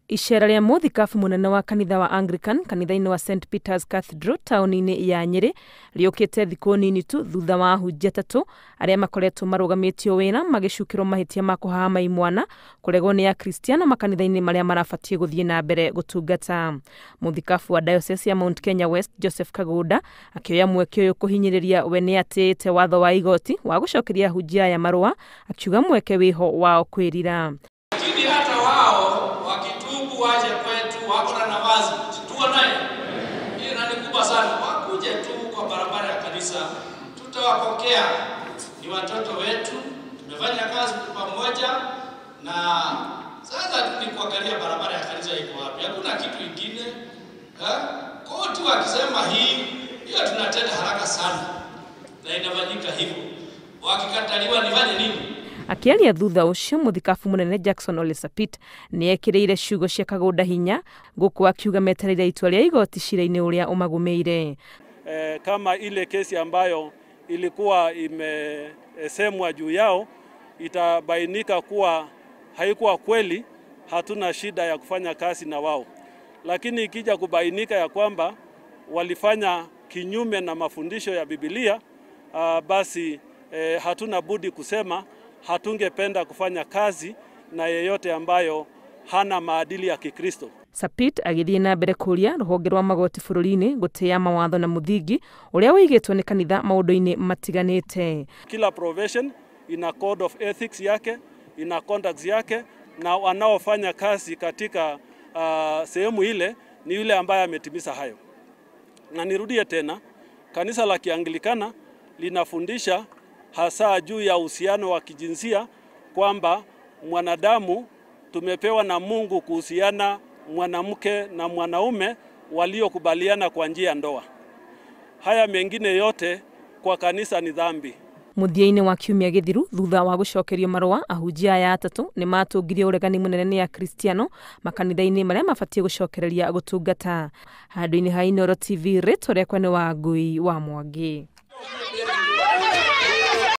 Icera rĩa mũthikabu munene wa kanitha wa Anglican kanitha-inĩ wa St Peter's Cathedral taũni-inĩ ya Nyeri rĩũkĩte thikũ nini tu thutha wa ahunjia atatũ arĩa makoretwo marũgamĩtio wĩra magĩcukĩrwo mahĩtia ma kũhahama imwana kũregwo nĩ akristiano makanitha-inĩ marĩa marabatie gũthiĩ na mbere gũtungata. Mũthikabu wa Diocese ya Mount Kenya West Joseph Kagunda akĩoya mweke ũyũ kũhinyĩrĩria we nĩ atĩĩte watho wa igoti wa gũcokeria ahunjia aya marũa, akiuga mweke wĩho wao kwĩrira. Hata wao wakitubu waje kwetu wako na nafasi tuwa naye. Hii ni kubwa sana. Wakuje tu kwa barabara ya kanisa tutawapokea. Ni watoto wetu, tumefanya kazi pamoja na sasa ni kuangalia barabara ya kanisa iko wapi. Hakuna kitu kingine. Koti wakisema hiyo tunatenda haraka sana. Na inafanyika hivyo. Wakikataliwa nifanye nini? Akiaria thutha ucio muthikabu munene Jackson Ole Sapit nĩ ekĩrĩire ciugo cia Kagunda hinya gũkũ akiuga metereire itua rĩa igoti cira-inĩ ũrĩa ũmagũmĩire. Kama ile kesi ambayo ilikuwa imesemwa juu yao itabainika kuwa haikuwa kweli, hatuna shida ya kufanya kazi na wao. Lakini ikija kubainika ya kwamba walifanya kinyume na mafundisho ya Biblia, basi hatuna budi kusema hatungependa kufanya kazi na yeyote ambayo hana maadili ya Kikristo. Sapit agĩthiĩ na mbere kũria rũhonge rwa magoti bũrũri-inĩ gũtĩa mawatho na mũthingi ũrĩa wĩigĩtwo nĩ kanitha maũndũ-inĩ matiganĩte. Kila profession ina code of ethics yake, ina conduct yake, na wanaofanya kazi katika sehemu ile ni yule ambaye ametimiza hayo. Na nirudie tena, kanisa la Kianglikana linafundisha hasa juu ya uhusiano wa kijinsia kwamba mwanadamu tumepewa na Mungu kuhusiana mwanamke na mwanaume waliokubaliana kwa njia ya ndoa. Haya mengine yote kwa kanisa ni dhambi. Muthia-inĩ wa kiumia gĩthiru thutha wa gũcokerio marũa, ahunjia aya atatũ nĩ matũngirie ũregani mũnene nĩ akristiano makanitha-inĩ marĩa mabatie gũcokereria gũtungata. Handũ-inĩ ha Inooro TV, rĩtwa rĩakwa nĩ Wangui wa Mwangi.